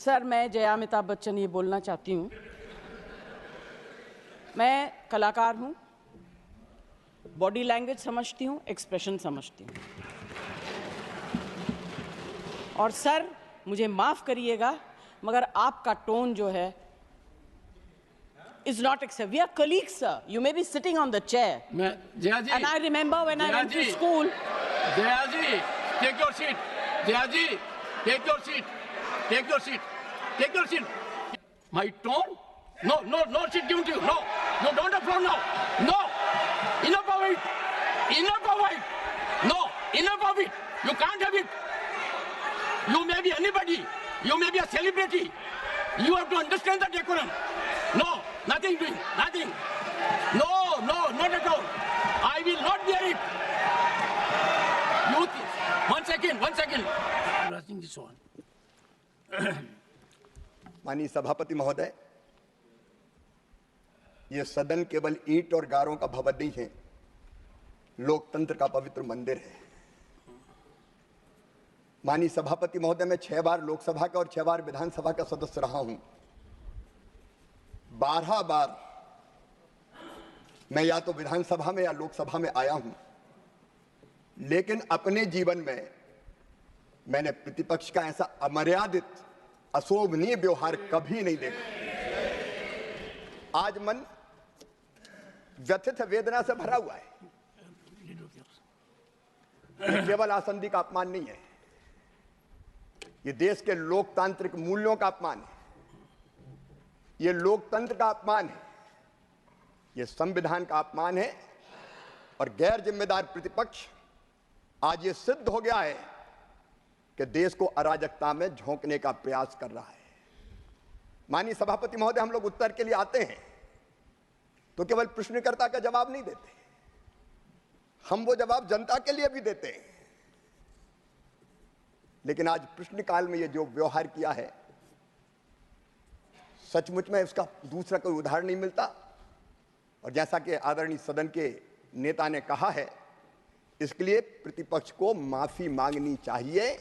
Sir, मैं जया अमिताभ बच्चन ये बोलना चाहती हूँ। मैं कलाकार हूँ, बॉडी लैंग्वेज समझती हूँ, एक्सप्रेशन समझती हूँ। और सर, मुझे माफ़ करिएगा, मगर आपका टोन जो है is not acceptable. We are colleagues, sir. You may be sitting on the chair. Jaya ji. And I remember when I went to school. Jaya ji, take your seat. Jaya ji, take your seat. Take your seat. Take your seat. My tone? No seat given to you. No, don't applaud now. No, enough of it. Enough of it. No, enough of it. You can't have it. You may be anybody. You may be a celebrity. You have to understand the decorum. No, nothing doing, nothing. No, not at all. I will not bear it. One second. Rushing this one. माननीय सभापति महोदय, ये सदन केवल ईंट और गारों का भवन नहीं है, लोकतंत्र का पवित्र मंदिर है। माननीय सभापति महोदय, मैं 6 बार लोकसभा का और 6 बार विधानसभा का सदस्य रहा हूं। 12 बार मैं या तो विधानसभा में या लोकसभा में आया हूं, लेकिन अपने जीवन में मैंने प्रतिपक्ष का ऐसा अमर्यादित अशोभनीय व्यवहार कभी नहीं देखा। आज मन व्यथित वेदना से भरा हुआ है। केवल आसंदी का अपमान नहीं है, ये देश के लोकतांत्रिक मूल्यों का अपमान है, ये लोकतंत्र का अपमान है, ये संविधान का अपमान है। और गैर जिम्मेदार प्रतिपक्ष आज ये सिद्ध हो गया है कि देश को अराजकता में झोंकने का प्रयास कर रहा है। माननीय सभापति महोदय, हम लोग उत्तर के लिए आते हैं तो केवल प्रश्नकर्ता का जवाब नहीं देते, हम वो जवाब जनता के लिए भी देते हैं। लेकिन आज प्रश्नकाल में ये जो व्यवहार किया है, सचमुच में इसका दूसरा कोई उदाहरण नहीं मिलता। और जैसा कि आदरणीय सदन के नेता ने कहा है, इसके लिए प्रतिपक्ष को माफी मांगनी चाहिए।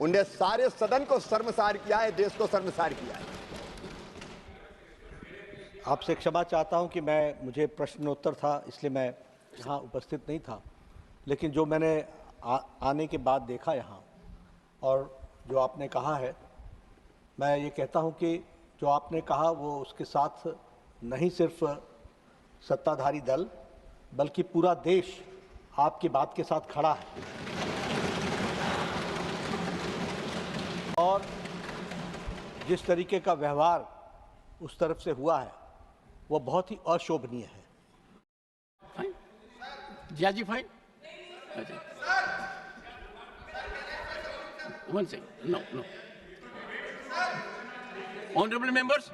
उन्हें सारे सदन को शर्मसार किया है, देश को शर्मसार किया है। आपसे क्षमा चाहता हूं कि मुझे प्रश्नोत्तर था, इसलिए मैं यहाँ उपस्थित नहीं था। लेकिन जो मैंने आने के बाद देखा यहाँ और जो आपने कहा है, मैं ये कहता हूं कि जो आपने कहा वो उसके साथ नहीं सिर्फ सत्ताधारी दल बल्कि पूरा देश आपकी बात के साथ खड़ा है। और जिस तरीके का व्यवहार उस तरफ से हुआ है वो बहुत ही अशोभनीय है। Fine, Jaya ji fine. One second. No. Honorable members,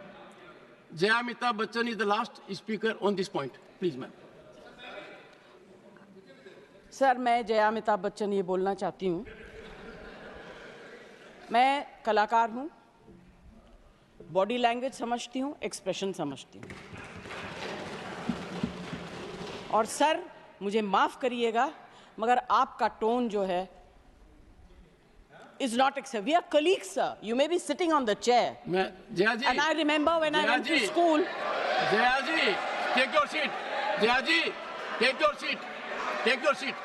Jaya Amitabh Bachchan is the last speaker on this point. Please, ma'am. Sir, मैं जया अमिताभ बच्चन ये बोलना चाहती हूँ। मैं कलाकार हूँ, बॉडी लैंग्वेज समझती हूँ, एक्सप्रेशन समझती हूँ। और सर, मुझे माफ़ करिएगा, मगर आपका टोन जो है is not acceptable. We are colleagues, sir. You may be sitting on the chair. Jaya ji. And I remember when I went to school. Jaya ji, take your seat. Jaya ji, take your seat. Take your seat.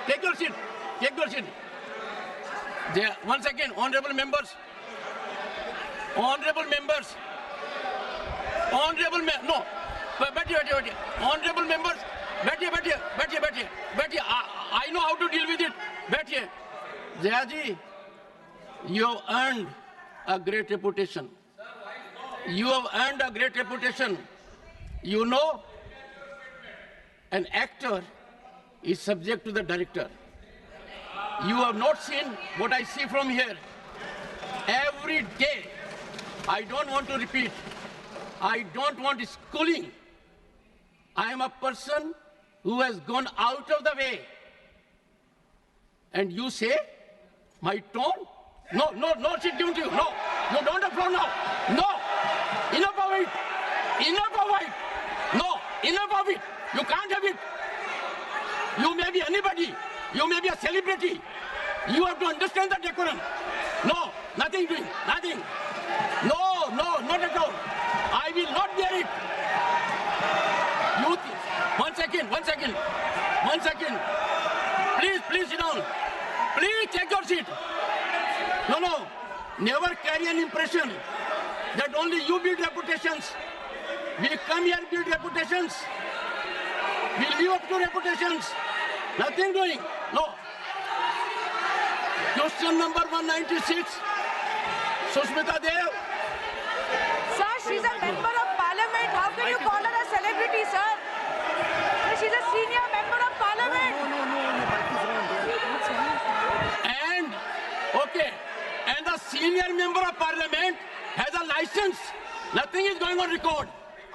Take your seat. Take your seat. Jaya, 1 second, honorable members. Honorable members. No. बैठिए. Honorable members. बैठिए. I know how to deal with it. बैठिए. Jaya ji, you have earned a great reputation. You have earned a great reputation. You know, an actor is subject to the director. You have not seen what I see from here. Every day, I don't want to repeat. I don't want schooling. I am a person who has gone out of the way. And you say, my tone? No seat given to you. No, don't applaud now. No, enough of it. No, enough of it. You can't have it. You may be anybody. You may be a celebrity. You have to understand the decorum. No, nothing doing, nothing. No, no, not at all. I will not bear it. You, 1 second, 1 second, 1 second. Please, please sit down. Please take your seat. No, no. Never carry an impression that only you build reputations. We come here to build reputations. We live up to reputations. Nothing doing. No. Question number 196. Sushmita Dev. Sir, she's a member of parliament. How can you call her a celebrity, sir? She's a senior member of parliament. And, okay, and the senior member of parliament has a license. Nothing is going on record.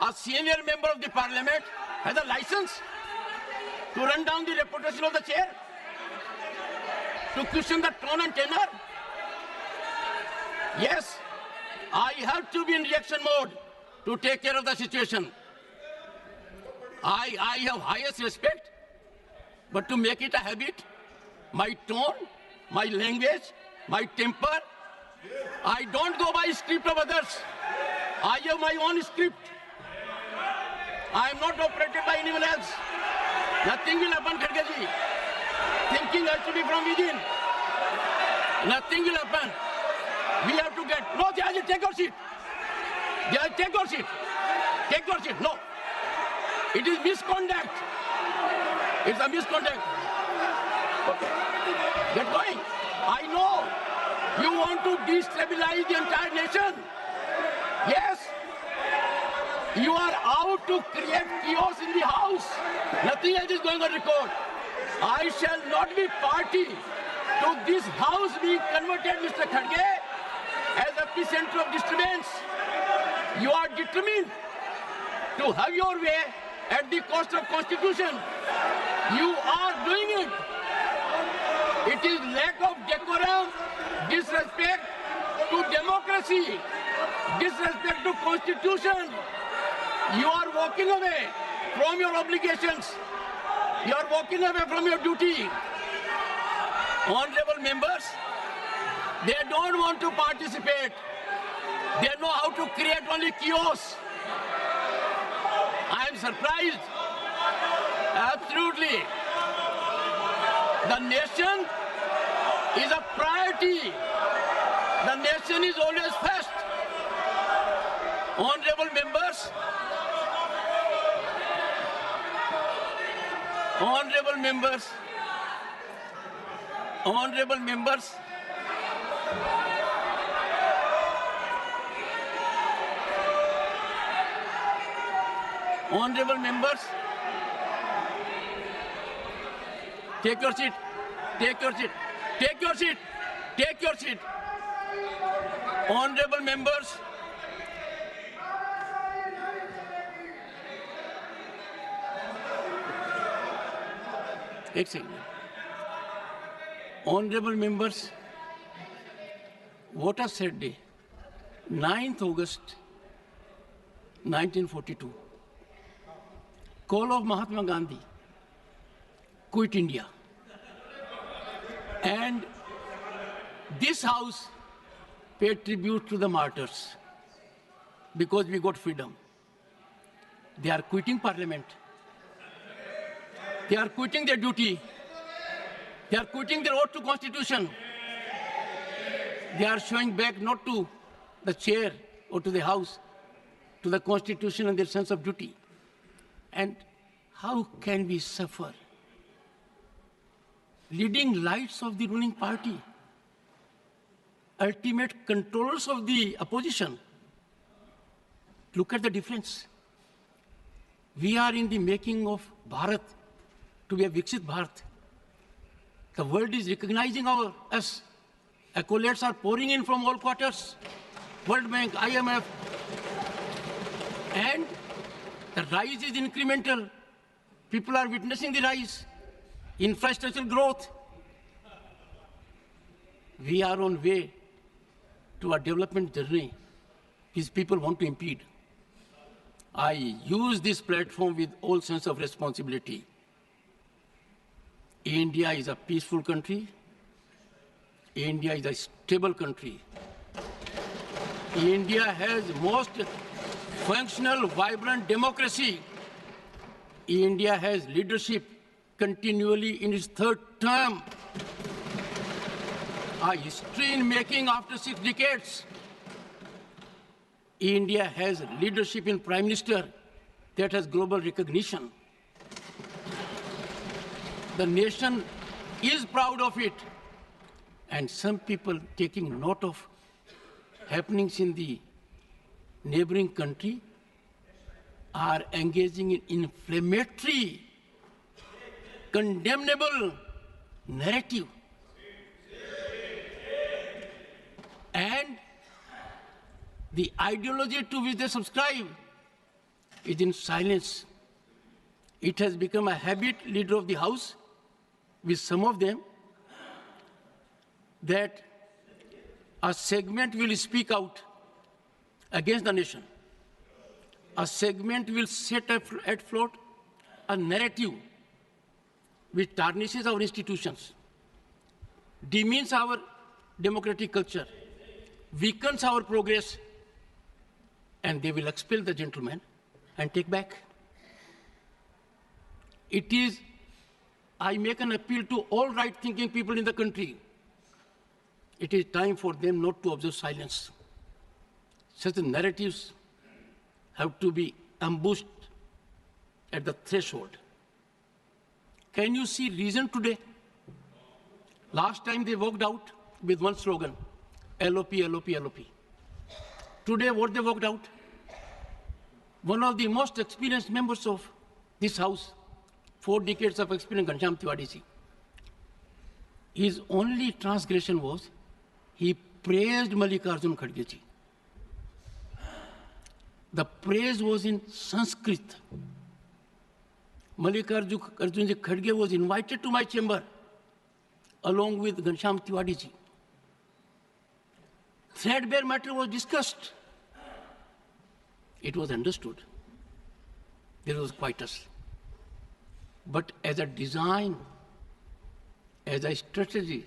A senior member of the parliament has a license to run down the reputation of the chair, to question the tone and tenor. Yes, I have to be in reaction mode to take care of the situation. I have highest respect, but to make it a habit, my tone, my language, my temper, I don't go by script of others. I have my own script. I am not operated by anyone else. Nothing will happen, Kharge ji. Thinking has to be from within. Nothing will happen. We have to get... No, Jayaji, take your seat. Jayaji, take your seat. Take your seat. No. It is misconduct. It's a misconduct. Okay. Get going. I know you want to destabilize the entire nation. Yes. You are out to create chaos in the house. Nothing else is going on record. I shall not be party to this house being converted, Mr. Kharge, as epicenter of disturbance. You are determined to have your way at the cost of Constitution. You are doing it. It is lack of decorum, disrespect to democracy, disrespect to Constitution. You are walking away from your obligations. You are walking away from your duty. Honorable members, they don't want to participate. They know how to create only chaos. I am surprised. Absolutely. The nation is a priority. The nation is always first. Honorable members, honorable members, honorable members, honorable members, take your seat, take your seat, take your seat, take your seat. Honorable members, एक second. Honorable members, what a sad day. 9th August 1942. Call of Mahatma Gandhi. Quit India. And this house paid tribute to the martyrs because we got freedom. They are quitting parliament. They are quitting their duty. They are quitting their oath to Constitution. They are showing back not to the chair or to the house, to the Constitution and their sense of duty. And how can we suffer? Leading lights of the ruling party, ultimate controllers of the opposition. Look at the difference. We are in the making of Bharat to be a Viksit Bharat. The world is recognizing us. Accolades are pouring in from all quarters. World Bank, IMF. And the rise is incremental. People are witnessing the rise. Infrastructure growth. We are on way to a development journey which people want to impede. I use this platform with all sense of responsibility. India is a peaceful country. India is a stable country. India has most functional, vibrant democracy. India has leadership continually in its third term. A history in making after 6 decades. India has leadership in Prime Minister that has global recognition. The nation is proud of it. And some people taking note of happenings in the neighboring country are engaging in inflammatory, condemnable narrative. And the ideology to which they subscribe is in silence. It has become a habit, leader of the House, with some of them, that a segment will speak out against the nation. A segment will set at float a narrative which tarnishes our institutions, demeans our democratic culture, weakens our progress, and they will expel the gentleman and take back. It is, I make an appeal to all right-thinking people in the country. It is time for them not to observe silence. Such narratives have to be ambushed at the threshold. Can you see reason today? Last time they walked out with one slogan, LOP, LOP, LOP. Today, what they walked out? One of the most experienced members of this House, 4 decades of experience, Ghanshyam Tiwari ji. His only transgression was he praised Mallikarjun Kharge ji. The praise was in Sanskrit. Mallikarjun ji Kharge was invited to my chamber along with Ghanshyam Tiwari ji. Threadbare matter was discussed. It was understood. There was quietus. But as a design, as a strategy,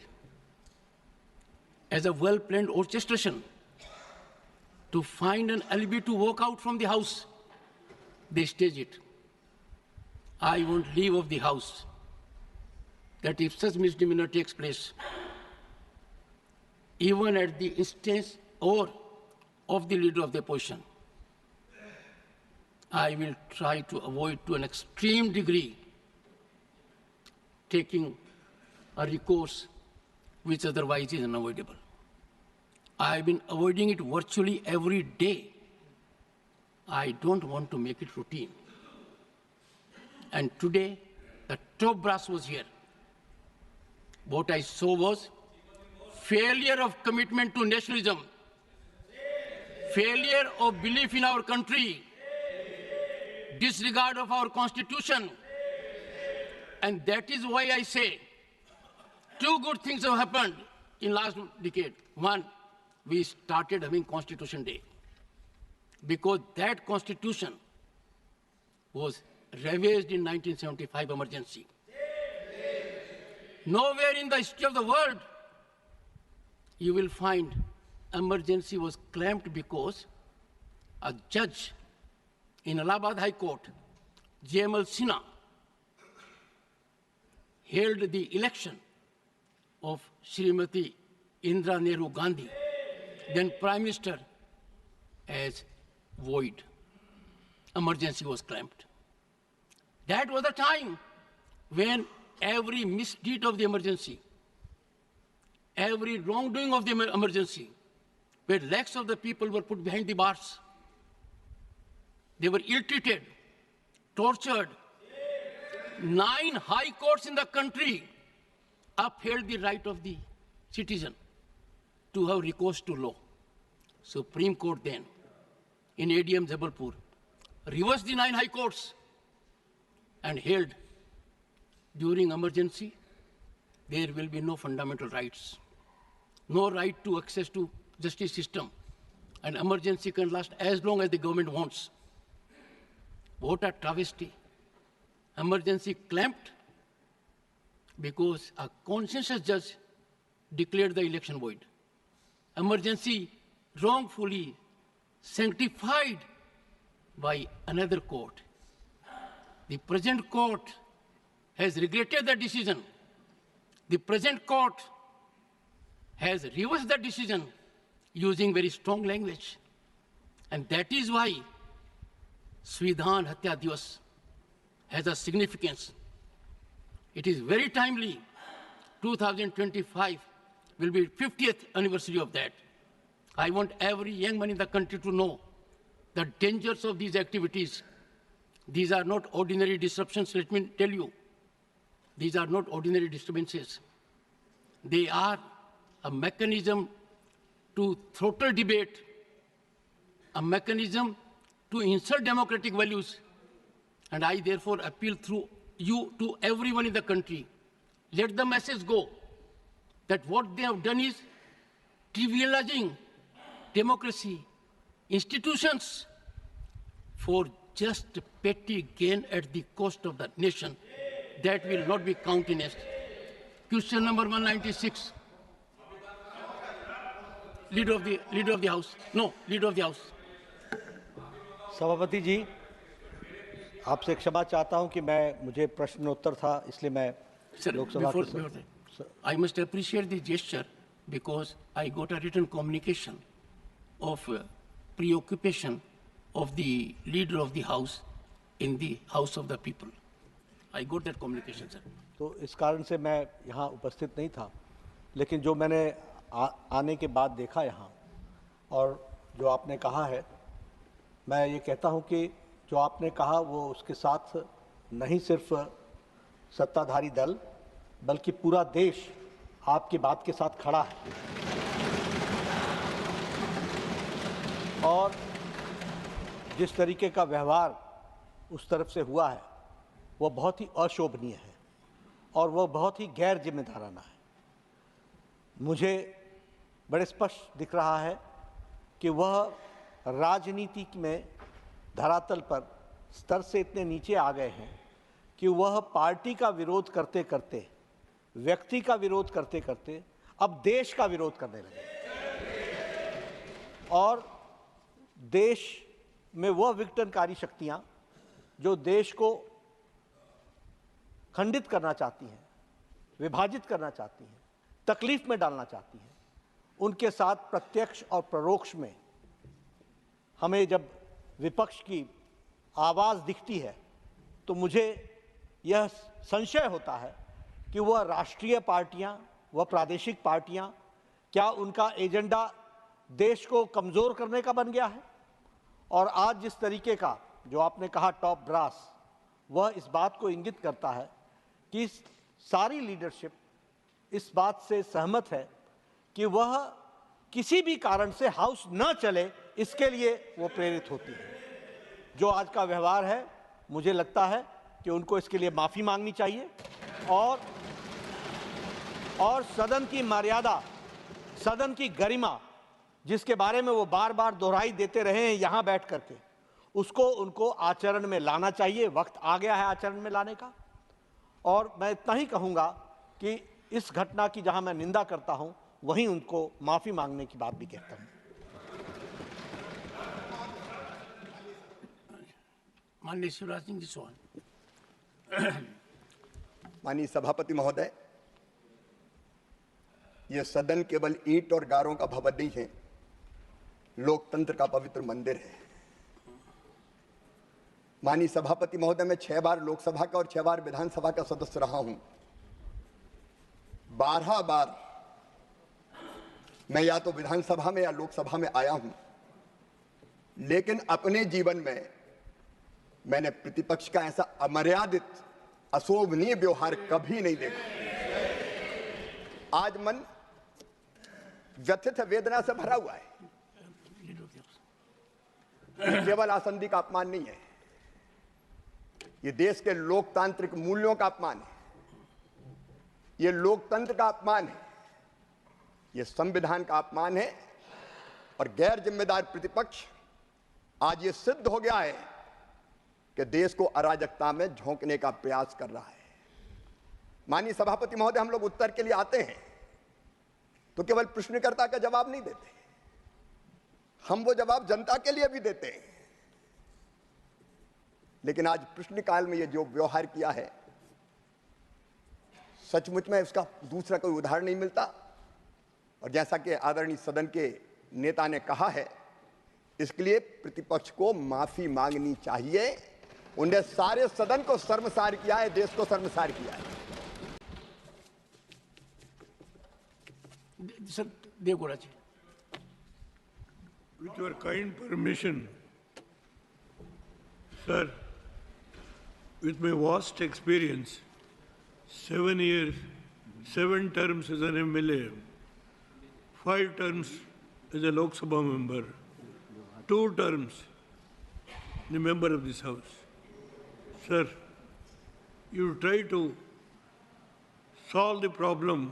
as a well-planned orchestration, to find an alibi to walk out from the House, they stage it. I want leave of the House that if such misdemeanor takes place, even at the instance or of the leader of the opposition, I will try to avoid to an extreme degree taking a recourse which otherwise is unavoidable. I have been avoiding it virtually every day. I don't want to make it routine. And today, the top brass was here. What I saw was failure of commitment to nationalism, failure of belief in our country, disregard of our constitution. And that is why I say 2 good things have happened in last decade. One, we started having Constitution Day because that constitution was ravaged in 1975 emergency. Nowhere in the history of the world you will find emergency was claimed because a judge in Allahabad High Court, J.M.L. Sinha, held the election of Srimati Indira Nehru Gandhi, then Prime Minister, as void. Emergency was claimed. That was the time when every misdeed of the emergency, every wrongdoing of the emergency, where lakhs of the people were put behind the bars. They were ill-treated, tortured. 9 high courts in the country upheld the right of the citizen to have recourse to law. Supreme Court then, in ADM Jabalpur, reversed the 9 high courts and held during emergency, there will be no fundamental rights, no right to access to justice system. An emergency can last as long as the government wants. What a travesty. Emergency clamped because a conscientious judge declared the election void. Emergency wrongfully sanctified by another court. The present court has regretted the decision. The present court has reversed the decision using very strong language. And that is why Svidhan Hatya Divas has a significance. It is very timely. 2025 will be 50th anniversary of that. I want every young man in the country to know the dangers of these activities. These are not ordinary disruptions, let me tell you. These are not ordinary disturbances. They are a mechanism to throttle debate, a mechanism to insult democratic values. And I therefore appeal through you to everyone in the country. Let the message go that what they have done is trivializing democracy, institutions, for just petty gain at the cost of the nation. That will not be countenanced. Question number 196. Leader of the House. No, Leader of the House. सभापति जी, आपसे क्षमा चाहता हूं कि मुझे प्रश्नोत्तर था, इसलिए मैं Lok Sabha Before I must appreciate the gesture because I got a written communication of preoccupation of the Leader of the House in the House of the People. I got that communication, sir. तो इस कारण से मैं यहाँ उपस्थित नहीं था, लेकिन जो मैंने आने के बाद देखा यहाँ और जो आपने कहा है, मैं ये कहता हूँ कि जो आपने कहा वो उसके साथ नहीं सिर्फ सत्ताधारी दल बल्कि पूरा देश आपकी बात के साथ खड़ा है। और जिस तरीके का व्यवहार उस तरफ से हुआ है वो बहुत ही अशोभनीय है और वो बहुत ही गैर जिम्मेदाराना है। मुझे बड़े स्पष्ट दिख रहा है कि वह राजनीति में धरातल पर स्तर से इतने नीचे आ गए हैं कि वह पार्टी का विरोध करते करते, व्यक्ति का विरोध करते करते अब देश का विरोध करने लगे और देश में वह विघटनकारी शक्तियां जो देश को खंडित करना चाहती हैं, विभाजित करना चाहती हैं, तकलीफ में डालना चाहती हैं, उनके साथ प्रत्यक्ष और परोक्ष में हमें जब विपक्ष की आवाज़ दिखती है तो मुझे यह संशय होता है कि वह राष्ट्रीय पार्टियां, वह प्रादेशिक पार्टियां, क्या उनका एजेंडा देश को कमज़ोर करने का बन गया है। और आज जिस तरीके का जो आपने कहा टॉप ब्रास, वह इस बात को इंगित करता है कि सारी लीडरशिप इस बात से सहमत है कि वह किसी भी कारण से हाउस न चले, इसके लिए वो प्रेरित होती है। जो आज का व्यवहार है, मुझे लगता है कि उनको इसके लिए माफ़ी मांगनी चाहिए और सदन की मर्यादा, सदन की गरिमा, जिसके बारे में वो बार बार दोहराई देते रहे हैं यहाँ बैठ करके, उसको उनको आचरण में लाना चाहिए। वक्त आ गया है आचरण में लाने का। और मैं इतना ही कहूँगा कि इस घटना की जहाँ मैं निंदा करता हूँ, वहीं उनको माफ़ी मांगने की बात भी कहता हूँ। माननीय शिवराज सिंह जी चौहान। माननीय सभापति महोदय, यह सदन केवल ईंट और गारों का भवन नहीं है, लोकतंत्र का पवित्र मंदिर है। माननीय सभापति महोदय, मैं 6 बार लोकसभा का और 6 बार विधानसभा का सदस्य रहा हूं। 12 बार मैं या तो विधानसभा में या लोकसभा में आया हूं, लेकिन अपने जीवन में मैंने प्रतिपक्ष का ऐसा अमर्यादित, अशोभनीय व्यवहार कभी नहीं देखा। आज मन व्यथित वेदना से भरा हुआ है। केवल आसंदी का अपमान नहीं है, ये देश के लोकतांत्रिक मूल्यों का अपमान है, ये लोकतंत्र का अपमान है, ये संविधान का अपमान है। और गैर जिम्मेदार प्रतिपक्ष आज ये सिद्ध हो गया है कि देश को अराजकता में झोंकने का प्रयास कर रहा है। माननीय सभापति महोदय, हम लोग उत्तर के लिए आते हैं तो केवल प्रश्नकर्ता का जवाब नहीं देते, हम वो जवाब जनता के लिए भी देते हैं। लेकिन आज प्रश्नकाल में ये जो व्यवहार किया है, सचमुच में इसका दूसरा कोई उदाहरण नहीं मिलता। और जैसा कि आदरणीय सदन के नेता ने कहा है, इसके लिए प्रतिपक्ष को माफी मांगनी चाहिए। उन्हें सारे सदन को शर्मसार किया है, देश को शर्मसार किया है। Sir Deve Gowda ji, with your kind permission, sir, with my vast experience, 7 years, 7 terms as an MLA, 5 terms as a Lok Sabha member, 2 terms the member of this house. Sir, you try to solve the problem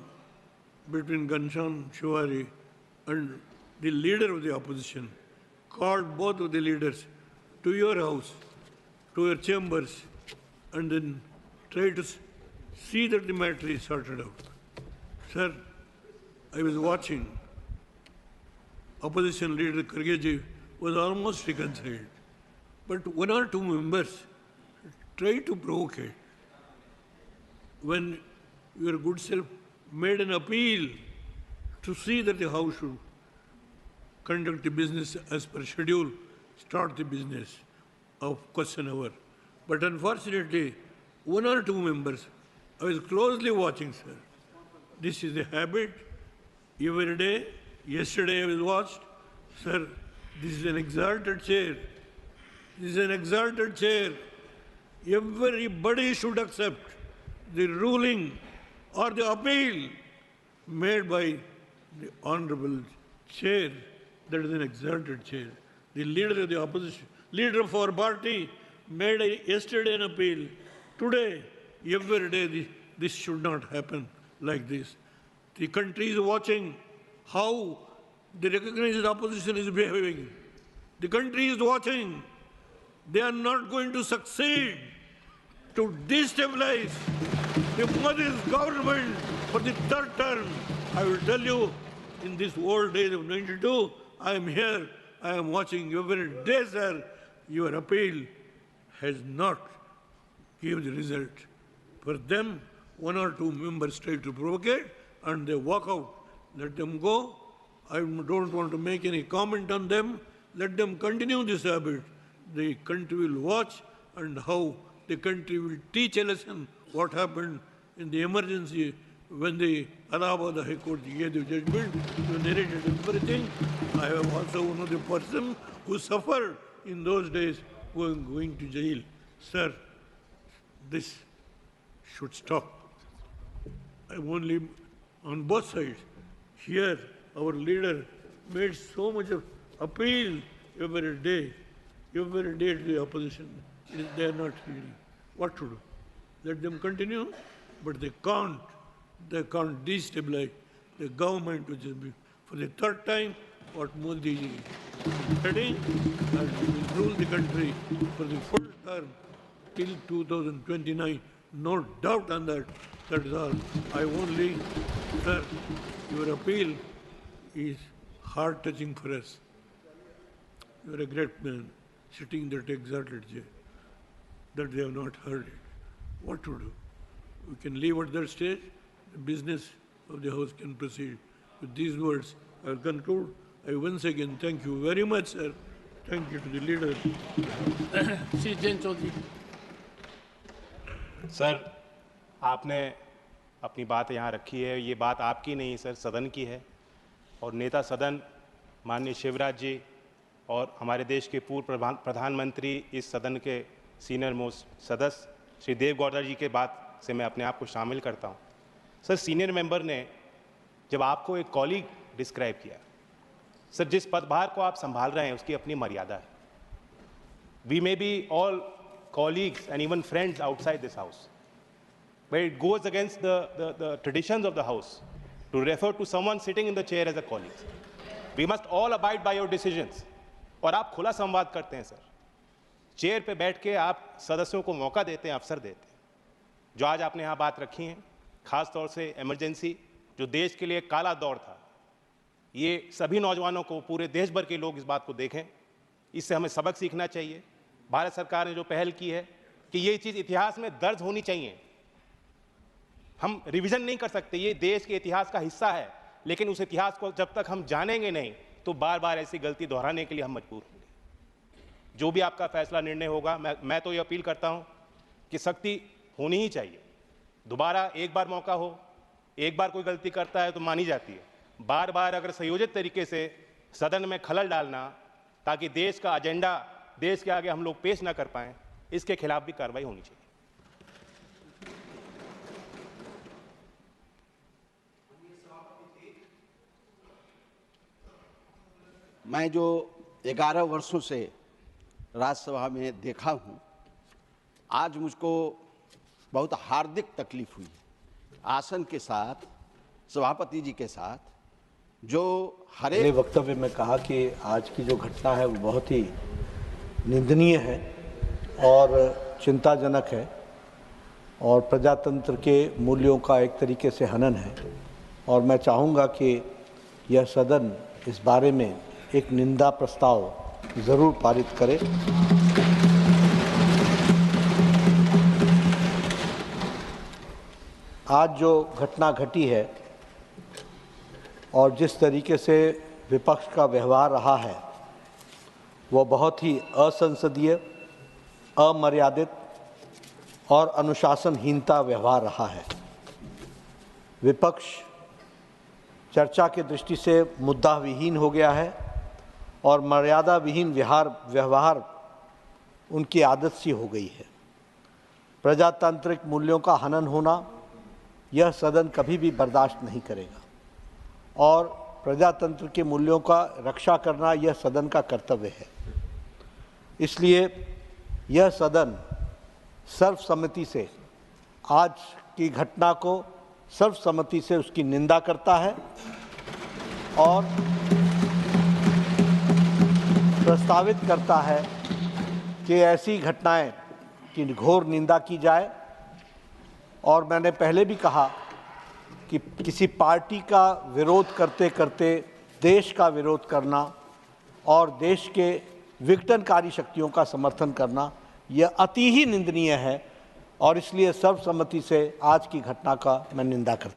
between Ghanshyam Tiwari and the leader of the opposition, called both of the leaders to your house, to your chambers, and then try to see that the matter is sorted out. Sir, I was watching. Opposition leader Kharge was almost reconciled, but 1 or 2 members tried to provoke it. When your good self made an appeal to see that the House should conduct the business as per schedule, start the business of question hour. But unfortunately, 1 or 2 members, I was closely watching, sir. This is a habit every day. Yesterday I was watched. Sir, this is an exalted chair. This is an exalted chair. Everybody should accept the ruling or the appeal made by the honorable chair. That is an exalted chair. The leader of the opposition, leader of our party, made yesterday an appeal. Today, every day, this should not happen like this. The country is watching how the recognized opposition is behaving. The country is watching. They are not going to succeed to destabilize the Modi's government for the 3rd term. I will tell you, in these old days of 92, I am here, I am watching every day, sir. Your appeal has not given the result. For them, 1 or 2 members try to provoke it and they walk out. Let them go. I don't want to make any comment on them. Let them continue this habit. The country will watch and how the country will teach a lesson what happened in the emergency when the Allahabad High Court gave the judgment. You narrated everything. I am also one of the person who suffered in those days going to jail. Sir, this should stop. I'm only on both sides. Here, our leader made so much of appeal every day to the opposition. They are not hearing. What to do? Let them continue, but they can't destabilize the government, which is for the 3rd time what Modi is heading, and will rule the country for the full term till 2029. No doubt on that. That is all. I only, sir, your appeal is heart-touching for us. You are a great man, sitting in that exalted chair, that they have not heard it. What to do? We can leave at that stage. The business of the House can proceed. With these words, I will conclude. I once again thank you very much, sir. Thank you to the leader. Shri Jain Chaudhary. Sir, आपने अपनी बात यहाँ रखी है। ये बात आपकी नहीं सर, सदन की है। और नेता सदन माननीय शिवराज जी और हमारे देश के पूर्व प्रधानमंत्री, इस सदन के सीनियर मोस्ट सदस्य श्री देवगौड़ा जी के बात से मैं अपने आप को शामिल करता हूँ। सर, सीनियर मेंबर ने जब आपको एक कॉलीग डिस्क्राइब किया, सर जिस पदभार को आप संभाल रहे हैं उसकी अपनी मर्यादा है। We may be all colleagues and even friends outside this house, but it goes against the traditions of the house to refer to someone sitting in the chair as a colleague. We must all abide by your decisions. और आप खुला संवाद करते हैं sir, chair पे बैठ के आप सदस्यों को मौका देते हैं, अवसर देते हैं। जो आज आपने यहाँ बात रखी है, खास तौर से इमरजेंसी, जो देश के लिए काला दौर था, ये सभी नौजवानों को, पूरे देश भर के लोग इस बात को देखें, इससे हमें सबक सीखना चाहिए। भारत सरकार ने जो पहल की है कि ये चीज़ इतिहास में दर्ज होनी चाहिए। हम रिवीजन नहीं कर सकते, ये देश के इतिहास का हिस्सा है, लेकिन उस इतिहास को जब तक हम जानेंगे नहीं तो बार बार ऐसी गलती दोहराने के लिए हम मजबूर होंगे। जो भी आपका फैसला, निर्णय होगा, मैं तो ये अपील करता हूं कि सख्ती होनी ही चाहिए। दोबारा एक बार मौका हो, एक बार कोई गलती करता है तो मानी जाती है, बार बार अगर संयोजित तरीके से सदन में खलल डालना ताकि देश का एजेंडा देश के आगे हम लोग पेश ना कर पाएं, इसके खिलाफ भी कार्रवाई होनी चाहिए। मैं जो 11 वर्षों से राज्यसभा में देखा हूं, आज मुझको बहुत हार्दिक तकलीफ हुई आसन के साथ, सभापति जी के साथ, जो मेरे वक्तव्य में कहा कि आज की जो घटना है वो बहुत ही निंदनीय है और चिंताजनक है और प्रजातंत्र के मूल्यों का एक तरीके से हनन है। और मैं चाहूँगा कि यह सदन इस बारे में एक निंदा प्रस्ताव ज़रूर पारित करे। आज जो घटना घटी है और जिस तरीके से विपक्ष का व्यवहार रहा है वो बहुत ही असंसदीय, अमर्यादित और अनुशासनहीनता व्यवहार रहा है। विपक्ष चर्चा की दृष्टि से मुद्दा विहीन हो गया है और मर्यादा विहीन व्यवहार उनकी आदत सी हो गई है। प्रजातांत्रिक मूल्यों का हनन होना यह सदन कभी भी बर्दाश्त नहीं करेगा और प्रजातंत्र के मूल्यों का रक्षा करना यह सदन का कर्तव्य है। इसलिए यह सदन सर्वसम्मति से आज की घटना को सर्वसम्मति से उसकी निंदा करता है और प्रस्तावित करता है कि ऐसी घटनाएं की घोर निंदा की जाए। और मैंने पहले भी कहा कि किसी पार्टी का विरोध करते करते देश का विरोध करना और देश के विघटनकारी शक्तियों का समर्थन करना यह अति ही निंदनीय है और इसलिए सर्वसम्मति से आज की घटना का मैं निंदा करता हूं।